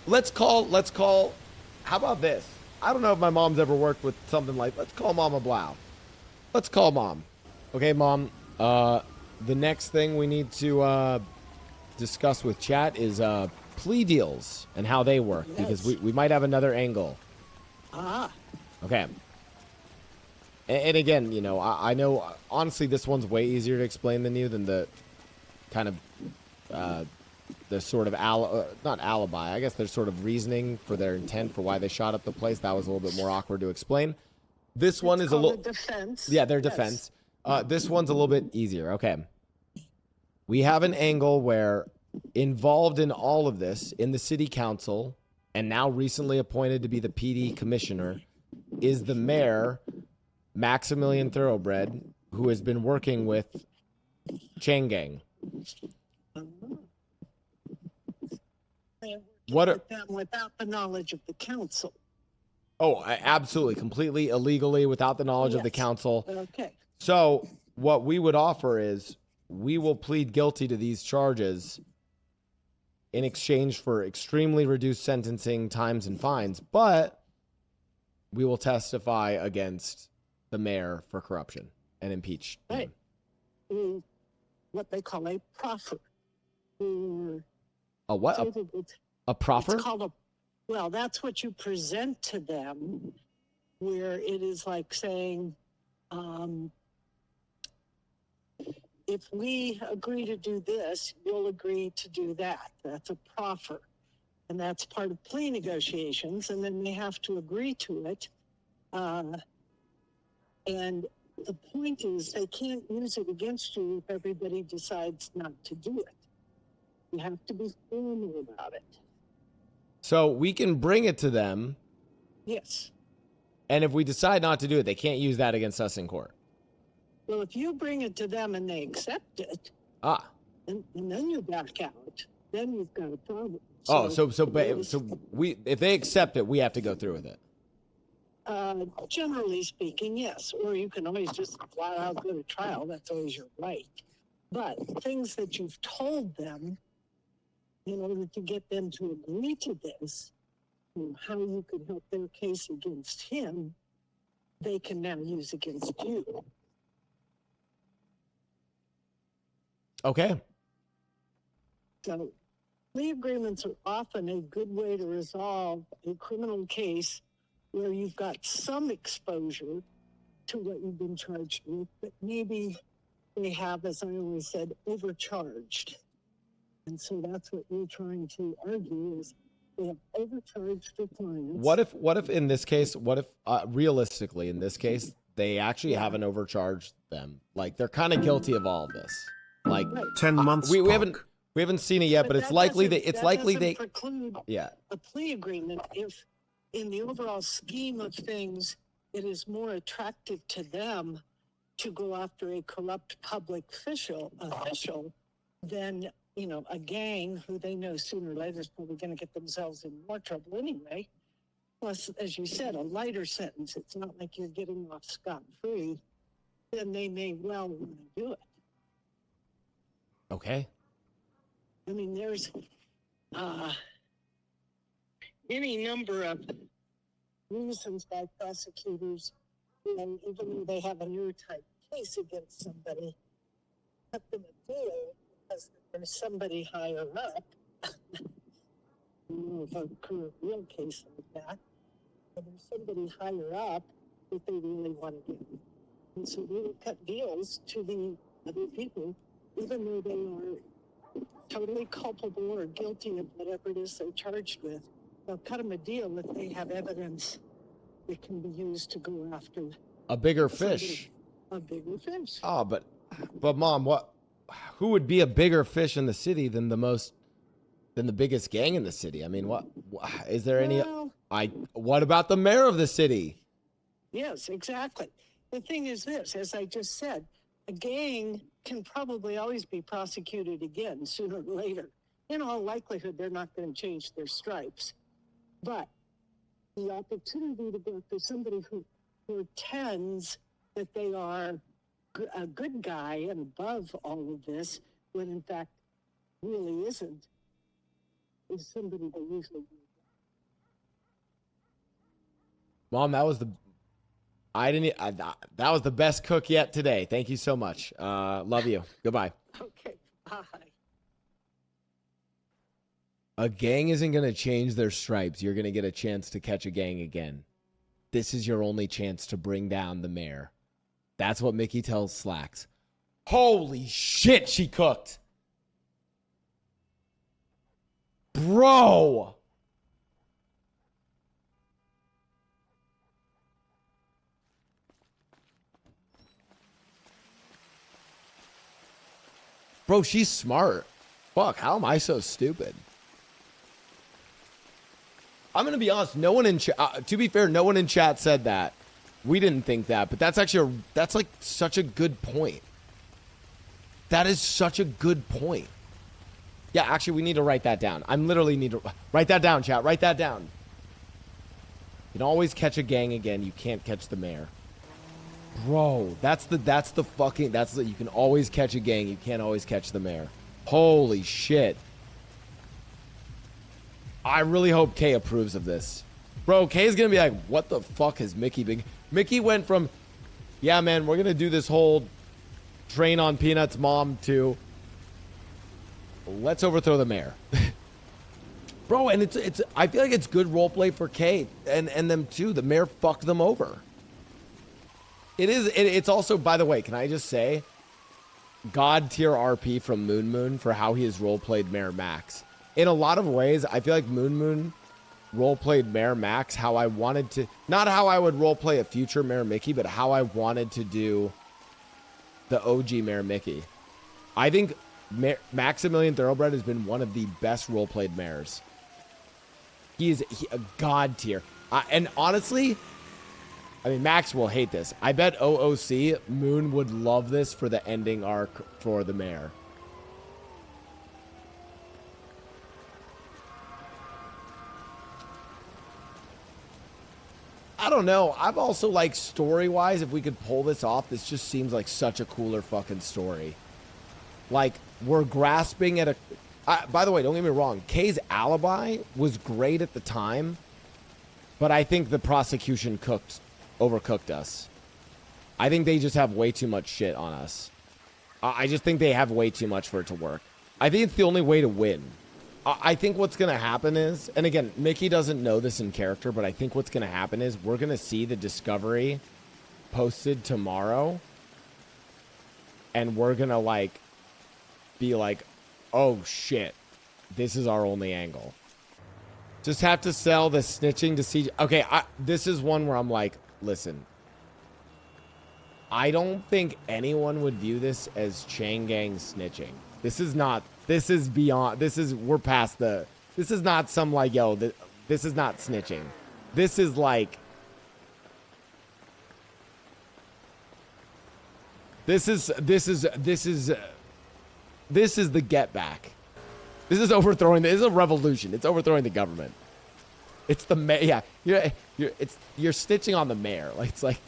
let's call. How about this? I don't know if my mom's ever worked with something like. Let's call Mama Blau. Let's call Mom. Okay, Mom. The next thing we need to discuss with chat is plea deals and how they work, because we might have another angle. Ah. Okay. And again, you know, I know, honestly, this one's way easier to explain than you than the kind of, the sort of, not alibi, I guess there's sort of reasoning for their intent for why they shot up the place. That was a little bit more awkward to explain. This one is a little... defense. Yeah, their defense. This one's a little bit easier. Okay. We have an angle where involved in all of this, in the city council, and now recently appointed to be the PD commissioner, is the mayor, Maximilian Thoroughbred, who has been working with Chain Gang. What are them without the knowledge of the council? Oh, absolutely, completely illegally, without the knowledge of the council. Okay. So what we would offer is we will plead guilty to these charges in exchange for extremely reduced sentencing, times, and fines, but we will testify against the mayor for corruption and impeach him. Right. What they call a proffer. A what? A proffer? It's called a... Well, that's what you present to them, where it is like saying, if we agree to do this, you'll agree to do that. That's a proffer. And that's part of plea negotiations, and then they have to agree to it. And the point is, they can't use it against you if everybody decides not to do it. You have to be formal about it. So we can bring it to them. Yes. And if we decide not to do it, they can't use that against us in court. Well, if you bring it to them and they accept it, and then you back out, then you've got a problem. So, if they accept it, we have to go through with it. Generally speaking, yes. Or you can always just flat out go to trial. That's always your right. But things that you've told them, in order to get them to agree to this, and how you could help their case against him, they can now use against you. Okay. So plea agreements are often a good way to resolve a criminal case where you've got some exposure to what you've been charged with, but maybe they have, as I always said, overcharged. And so that's what we're trying to argue is they have overcharged their clients. What if in this case, realistically in this case, they actually haven't overcharged them? Like they're kind of guilty of all of this. Like 10 months. We haven't seen it yet, but it's likely they preclude a plea agreement if in the overall scheme of things it is more attractive to them to go after a corrupt public official than, you know, a gang who they know sooner or later is probably going to get themselves in more trouble anyway. Plus, as you said, a lighter sentence. It's not like you're getting off scot-free. Then they may well want to do it. Okay. I mean, there's any number of reasons why prosecutors, even though they have an airtight case against somebody, cut them a deal because there's somebody higher up. A real case like that, but there's somebody higher up that they really want to get. And so they will cut deals to the other people, even though they are totally culpable or guilty of whatever it is they're charged with. They'll cut them a deal if they have evidence that can be used to go after a bigger fish. A bigger fish. Oh, but Mom, who would be a bigger fish in the city than the biggest gang in the city? I mean, what is there any? What about the mayor of the city? Yes, exactly. The thing is this, as I just said, a gang can probably always be prosecuted again sooner or later. In all likelihood, they're not going to change their stripes. But the opportunity to go after somebody who pretends that they are a good guy and above all of this, when in fact really isn't, is somebody that usually Mom, that was the that was the best cook yet today. Thank you so much. Love you. Goodbye. Okay, bye. A gang isn't going to change their stripes. You're going to get a chance to catch a gang again. This is your only chance to bring down the mayor. That's what Mickey tells Slacks. Holy shit, she cooked. Bro. Bro, she's smart. Fuck, how am I so stupid? I'm going to be honest, no one in chat, to be fair, no one in chat said that. We didn't think that, but that's actually, that's like such a good point. That is such a good point. Yeah, actually, we need to write that down. I'm literally need to write that down, chat. Write that down. You can always catch a gang again. You can't catch the mayor. Bro, you can always catch a gang. You can't always catch the mayor. Holy shit. I really hope Kay approves of this. Bro, Kay's gonna be like, what the fuck has Mickey been? Mickey went from, yeah, man, we're gonna do this whole train on peanuts mom to let's overthrow the mayor. Bro, and it's I feel like it's good roleplay for Kay and them too. The mayor fucked them over. It's also, by the way, can I just say, God tier RP from Moon for how he has roleplayed Mayor Max. In a lot of ways, I feel like Moon roleplayed Mayor Max how I wanted to, not how I would roleplay a future Mayor Mickey, but how I wanted to do the OG Mayor Mickey. I think Maximilian Thoroughbred has been one of the best roleplayed mayors. He is a God tier. And honestly, I mean, Max will hate this. I bet OOC, Moon would love this for the ending arc for the mayor. I don't know. I'm also like, story-wise, if we could pull this off, this just seems like such a cooler fucking story. Like, we're grasping at a... by the way, don't get me wrong. Kay's alibi was great at the time, but I think the prosecution overcooked us. I think they just have way too much shit on us. I just think they have way too much for it to work. I think it's the only way to win. I think what's going to happen is, and again, Mickey doesn't know this in character, but I think what's going to happen is we're going to see the discovery posted tomorrow, and we're going to like be like, oh shit, this is our only angle. Just have to sell the snitching to CJ. Okay, this is one where I'm like, listen, I don't think anyone would view this as Chain Gang snitching. This is not, this is beyond, we're past the, this is not some like, yo, this is not snitching. This is like, this is the get back. This is overthrowing, this is a revolution. It's overthrowing the government. It's the mayor, yeah, you're snitching on the mayor. Like, it's like,